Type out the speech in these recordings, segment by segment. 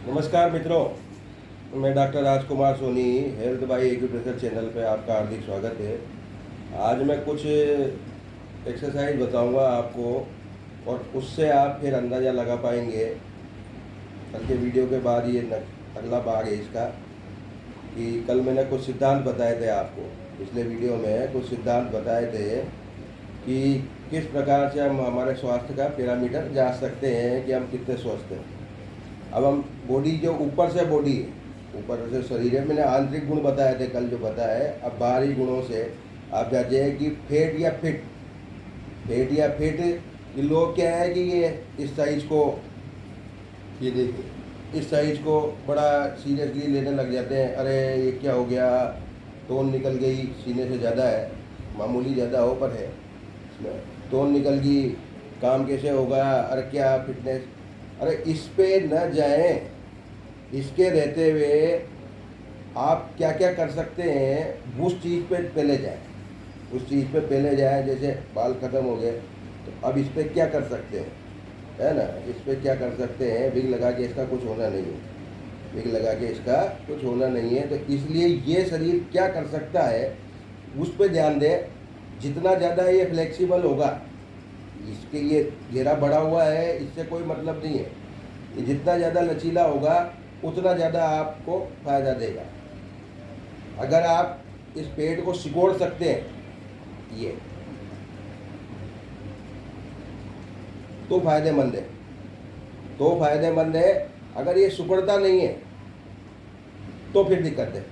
नमस्कार मित्रों, मैं डॉक्टर राजकुमार सोनी हेल्थ बाय एग्यूप्रेशर चैनल पे आपका हार्दिक स्वागत है। आज मैं कुछ एक्सरसाइज बताऊंगा आपको और उससे आप फिर अंदाज़ा लगा पाएंगे। कल के वीडियो के बाद ये अगला भाग है इसका कि कल मैंने कुछ सिद्धांत बताए थे आपको। पिछले वीडियो में कुछ सिद्धांत बताए थे कि किस प्रकार से हम हमारे स्वास्थ्य का पैरामीटर जांच सकते हैं कि हम कितने स्वस्थ हैं। अब हम बॉडी जो ऊपर से बॉडी है, ऊपर से शरीर है, मैंने आंतरिक गुण बताए थे कल जो बताए। अब बाहरी गुणों से आप जाते हैं कि फेट या फिट ये लोग क्या है कि ये इस साइज को, ये देखिए इस साइज को बड़ा सीरियसली लेने लग जाते हैं। अरे ये क्या हो गया, टोन निकल गई, सीने से ज़्यादा है, मामूली ज़्यादा हो पर है इसमें, टोन निकल गई, काम कैसे होगा, अरे क्या फिटनेस। अरे इस पे न जाएं। इसके रहते हुए आप क्या क्या कर सकते हैं उस चीज़ पे पहले जाएं, उस चीज़ पे पहले जाएं। जैसे बाल ख़त्म हो गए तो अब इस पे क्या कर सकते हैं, है ना, इस पे क्या कर सकते हैं। विग लगा के इसका कुछ होना नहीं है, विग लगा के इसका कुछ होना नहीं है। तो इसलिए ये शरीर क्या कर सकता है उस पर ध्यान दें। जितना ज़्यादा ये फ्लेक्सिबल होगा, इसके ये घेरा बढ़ा हुआ है, इससे कोई मतलब नहीं है। ये जितना ज़्यादा लचीला होगा उतना ज़्यादा आपको फ़ायदा देगा। अगर आप इस पेट को सिकोड़ सकते हैं ये, तो फ़ायदेमंद है, तो फ़ायदेमंद है। अगर ये सिकुड़ता नहीं है तो फिर दिक्कत है।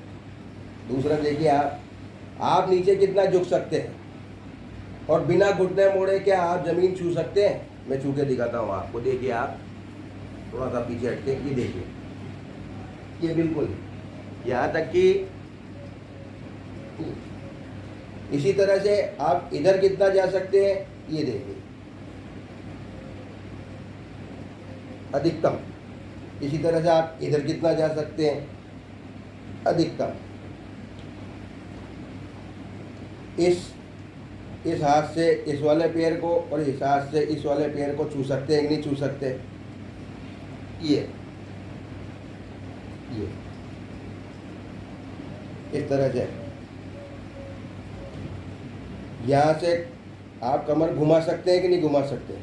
दूसरा देखिए, आप नीचे कितना झुक सकते हैं और बिना घुटने मोड़े क्या आप ज़मीन छू सकते हैं। मैं छू के दिखाता हूँ आपको। देखिए, आप थोड़ा सा पीछे हटके ये देखिए, ये बिल्कुल यहाँ तक कि इसी तरह से आप इधर कितना जा सकते हैं, ये देखिए अधिकतम। इसी तरह से आप इधर कितना जा सकते हैं, अधिकतम। इस हाथ से इस वाले पैर को और इस हाथ से इस वाले पैर को छू सकते हैं कि नहीं छू सकते। ये इस तरह से यहाँ से आप कमर घुमा सकते हैं कि नहीं घुमा सकते।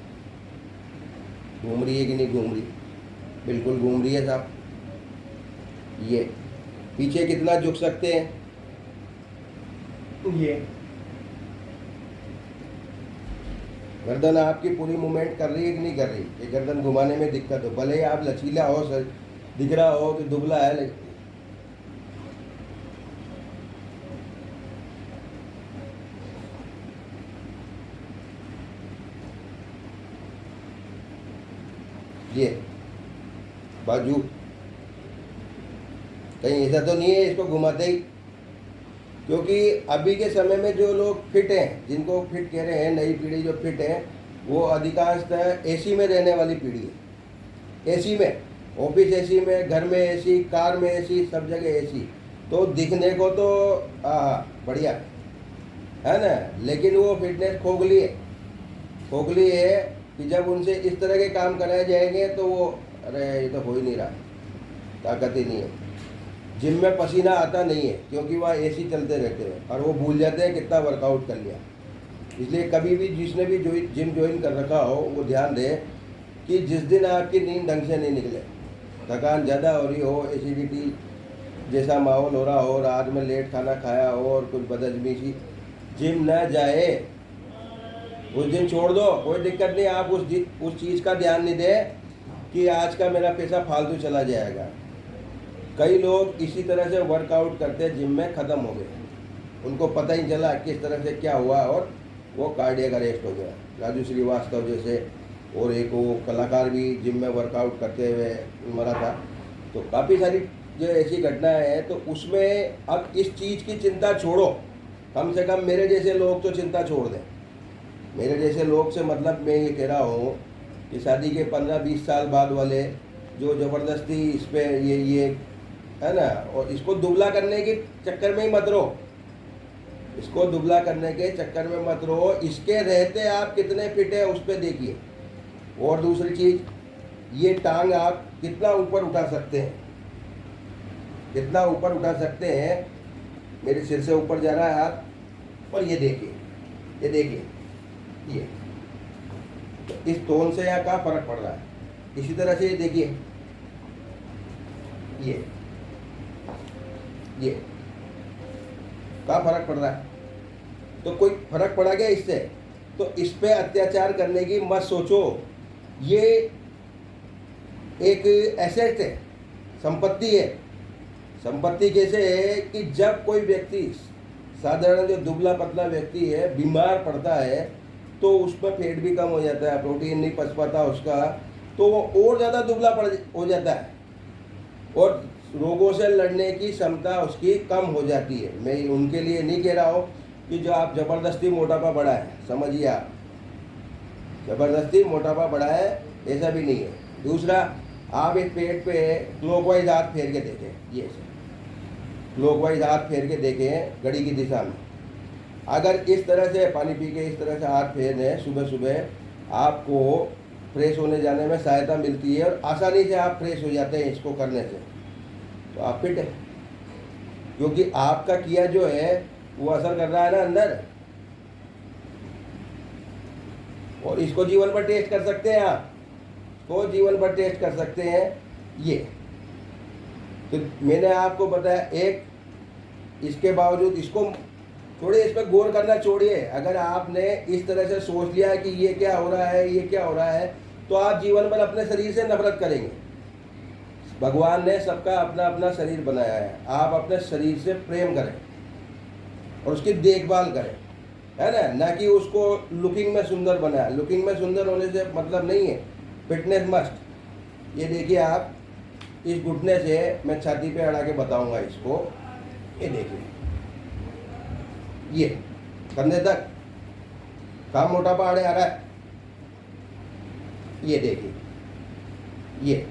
घूम रही है कि नहीं घूम रही, बिल्कुल घूम रही है साहब। ये पीछे कितना झुक सकते हैं, ये गर्दन आपकी पूरी मूवमेंट कर रही है कि नहीं कर रही। ये गर्दन घुमाने में दिक्कत हो, भले ही आप लचीला हो, दिख रहा हो कि दुबला है, लेकिन ये बाजू कहीं ऐसा तो नहीं है इसको घुमाते ही। क्योंकि अभी के समय में जो लोग फिट हैं, जिनको फिट कह रहे हैं, नई पीढ़ी जो फिट है, वो अधिकांशतः एसी में रहने वाली पीढ़ी है। एसी में, ऑफिस एसी में, घर में एसी, कार में एसी, सब जगह एसी। तो दिखने को तो बढ़िया है ना, लेकिन वो फिटनेस खोखली है। खोखली है कि जब उनसे इस तरह के काम कराए जाएंगे तो वो, अरे ये तो हो ही नहीं रहा, ताकत ही नहीं है। जिम में पसीना आता नहीं है क्योंकि वहाँ एसी चलते रहते हैं और वो भूल जाते हैं कितना वर्कआउट कर लिया। इसलिए कभी भी जिसने भी जिम ज्वाइन कर रखा हो वो ध्यान दे कि जिस दिन आपकी नींद ढंग से नहीं निकले, थकान ज़्यादा हो रही हो, एसिडिटी जैसा माहौल हो रहा हो, रात में लेट खाना खाया हो और कुछ बदहजमी सी, जिम न जाए उस दिन छोड़ दो, कोई दिक्कत नहीं। आप उस चीज़ का ध्यान नहीं दे कि आज का मेरा पैसा फालतू चला जाएगा। कई लोग इसी तरह से वर्कआउट करते जिम में ख़त्म हो गए, उनको पता ही चला किस तरह से क्या हुआ और वो कार्डियक अरेस्ट हो गया। राजू श्रीवास्तव जैसे और एक वो कलाकार भी जिम में वर्कआउट करते हुए मरा था। तो काफ़ी सारी जो ऐसी घटनाएं हैं, तो उसमें अब इस चीज़ की चिंता छोड़ो। कम से कम मेरे जैसे लोग तो चिंता छोड़ दें। मेरे जैसे लोग से मतलब मैं ये कह रहा हूँ कि शादी के 15-20 साल बाद वाले जो ज़बरदस्ती इस पर ये है ना, और इसको दुबला करने के चक्कर में ही मत रहो, इसको दुबला करने के चक्कर में मत रहो। इसके रहते आप कितने फिट है उस पर देखिए। और दूसरी चीज़, ये टांग आप कितना ऊपर उठा सकते हैं, कितना ऊपर उठा सकते हैं। मेरे सिर से ऊपर जा रहा है हाथ, और ये देखिए, ये देखिए, ये तो इस टोन से यहाँ क्या फर्क पड़ रहा है। इसी तरह से ये देखिए, ये क्या फर्क पड़ रहा है। तो कोई फर्क पड़ा क्या इससे? तो इस पे अत्याचार करने की मत सोचो। ये एक एसेट है, संपत्ति है। संपत्ति कैसे है कि जब कोई व्यक्ति, साधारण जो दुबला पतला व्यक्ति है, बीमार पड़ता है तो उसमें पेट भी कम हो जाता है, प्रोटीन नहीं पच पाता उसका, तो वो और ज़्यादा दुबला पड़ हो जाता है और रोगों से लड़ने की क्षमता उसकी कम हो जाती है। मैं उनके लिए नहीं कह रहा हूँ कि जो आप ज़बरदस्ती मोटापा बढ़ाएं, समझिए आप, ज़बरदस्ती मोटापा बढ़ाएं ऐसा भी नहीं है। दूसरा, आप इस पेट पे क्लॉकवाइज हाथ फेर के देखें, ये से क्लॉकवाइज हाथ फेर के देखें घड़ी की दिशा में। अगर इस तरह से पानी पी के इस तरह से हाथ फेर दें सुबह सुबह, आपको फ्रेश होने जाने में सहायता मिलती है और आसानी से आप फ्रेश हो जाते हैं इसको करने से। तो आप फिट है, क्योंकि आपका किया जो है वो असर कर रहा है ना अंदर, और इसको जीवन भर टेस्ट कर सकते हैं आप, इसको जीवन भर टेस्ट कर सकते हैं। ये तो मैंने आपको बताया। एक, इसके बावजूद इसको थोड़े इस पर गौर करना छोड़िए। अगर आपने इस तरह से सोच लिया कि ये क्या हो रहा है, ये क्या हो रहा है, तो आप जीवन भर अपने शरीर से नफरत करेंगे। भगवान ने सबका अपना अपना शरीर बनाया है, आप अपने शरीर से प्रेम करें और उसकी देखभाल करें, है ना, ना कि उसको लुकिंग में सुंदर बनाए। लुकिंग में सुंदर होने से मतलब नहीं है, फिटनेस मस्ट। ये देखिए आप, इस घुटने से मैं छाती पे अड़ा के बताऊंगा इसको, ये देखिए, ये कंधे तक काम मोटापा आड़े आ रहा है, ये देखिए, ये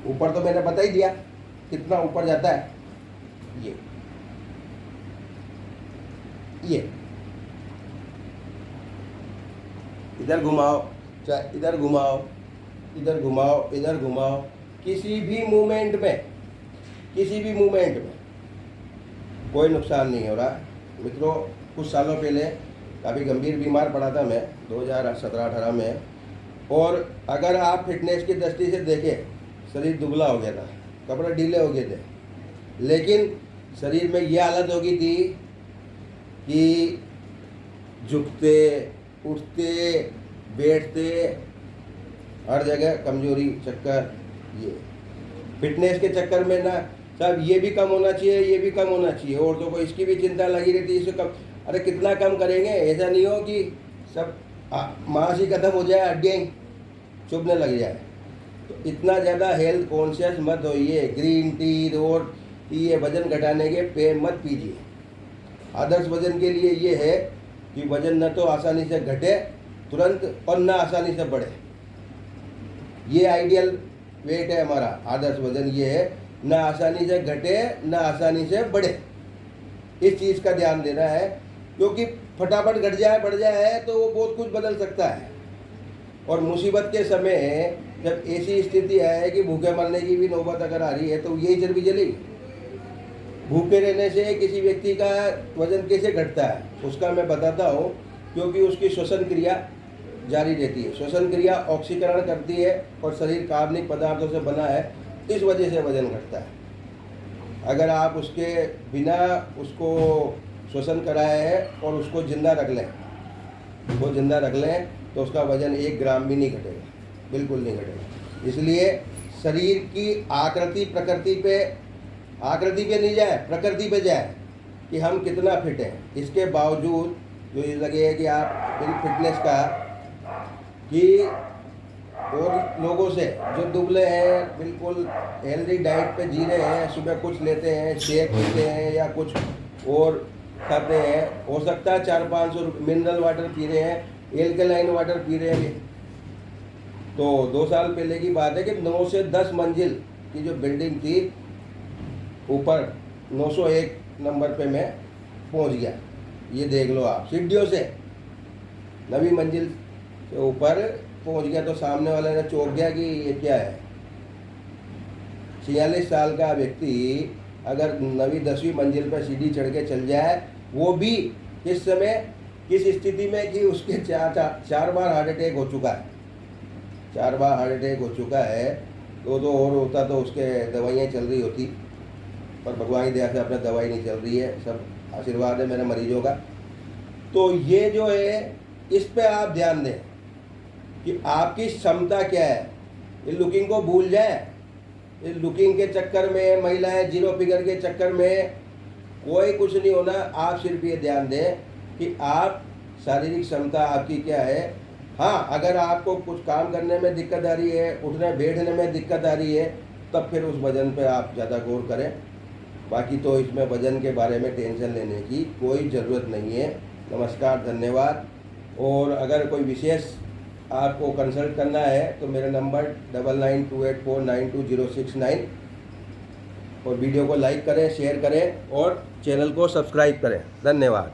ऊपर तो मैंने बता ही दिया कितना ऊपर जाता है। ये इधर घुमाओ, चाहे इधर घुमाओ, इधर घुमाओ, इधर घुमाओ, किसी भी मूवमेंट में, किसी भी मूवमेंट में कोई नुकसान नहीं हो रहा। मित्रों, कुछ सालों पहले काफ़ी गंभीर बीमार पड़ा था मैं 2017-18 में, और अगर आप फिटनेस की दृष्टि से देखें, शरीर दुबला हो गया था, कपड़े ढीले हो गए थे, लेकिन शरीर में ये हालत हो गई थी कि झुकते, उठते, बैठते, हर जगह कमजोरी, चक्कर। ये फिटनेस के चक्कर में ना साहब, ये भी कम होना चाहिए, ये भी कम होना चाहिए, औरतों को इसकी भी चिंता लगी रहती है, इसे कम। अरे कितना कम करेंगे, ऐसा नहीं हो कि सब मांस ही खत्म हो जाए, हड्डियाँ चुभने लग जाए। तो इतना ज़्यादा हेल्थ कॉन्शियस मत होइए। ग्रीन टी और ये वज़न घटाने के पे मत पीजिए। आदर्श वज़न के लिए ये है कि वज़न न तो आसानी से घटे तुरंत और न आसानी से बढ़े। ये आइडियल वेट है हमारा, आदर्श वज़न ये है, न आसानी से घटे न आसानी से बढ़े। इस चीज़ का ध्यान देना है, क्योंकि फटाफट घट जाए, बढ़ जाए तो वो बहुत कुछ बदल सकता है। और मुसीबत के समय जब ऐसी स्थिति है कि भूखे मरने की भी नौबत अगर आ रही है, तो यही चर्बी जलेगी। भूखे रहने से किसी व्यक्ति का वजन कैसे घटता है उसका मैं बताता हूँ, क्योंकि उसकी श्वसन क्रिया जारी रहती है। श्वसन क्रिया ऑक्सीकरण करती है और शरीर कार्बनिक पदार्थों से बना है, इस वजह से वजन घटता है। अगर आप उसके बिना उसको श्वसन कराए हैं और उसको जिंदा रख लें, वो जिंदा रख लें, तो उसका वजन 1 ग्राम भी नहीं घटेगा, बिल्कुल नहीं घटेगा। इसलिए शरीर की आकृति पे नहीं जाए, प्रकृति पे जाए कि हम कितना फिट हैं। इसके बावजूद जो ये लगे है कि आप फिटनेस का, कि और लोगों से जो दुबले हैं, बिल्कुल हेल्दी डाइट पे जी रहे हैं, सुबह कुछ लेते हैं, शेक पीते हैं या कुछ और खाते हैं, हो सकता है 400-500 मिनरल वाटर पी रहे हैं, एल्कलाइन वाटर पी रहे हैं। तो 2 साल पहले की बात है कि 9 से 10 मंजिल की जो बिल्डिंग थी, ऊपर 901 नंबर पे मैं पहुंच गया। ये देख लो आप, सीढ़ियों से 9वीं मंजिल से ऊपर पहुंच गया तो सामने वाले ने चौंक गया कि ये क्या है। 46 साल का व्यक्ति अगर 9वीं 10वीं मंजिल पर सीढ़ी चढ़ के चल जाए, वो भी किस समय किस स्थिति में कि उसके चार बार हार्ट अटैक हो चुका है, 4 बार हार्ट अटैक हो चुका है। तो और होता तो उसके दवाइयाँ चल रही होती, पर भगवान की दया से अपना दवाई नहीं चल रही है, सब आशीर्वाद है मेरे मरीजों का। तो ये जो है, इस पे आप ध्यान दें कि आपकी क्षमता क्या है। ये लुकिंग को भूल जाए। इस लुकिंग के चक्कर में, महिलाएं जीरो फिगर के चक्कर में कोई कुछ नहीं होना। आप सिर्फ ये ध्यान दें कि आप शारीरिक क्षमता आपकी क्या है। हाँ, अगर आपको कुछ काम करने में दिक्कत आ रही है, उठने बैठने में दिक्कत आ रही है, तब फिर उस वजन पे आप ज़्यादा गौर करें। बाकी तो इसमें वजन के बारे में टेंशन लेने की कोई ज़रूरत नहीं है। नमस्कार, धन्यवाद। और अगर कोई विशेष आपको कंसल्ट करना है तो मेरा नंबर 9928492069, और वीडियो को लाइक करें, शेयर करें और चैनल को सब्सक्राइब करें। धन्यवाद।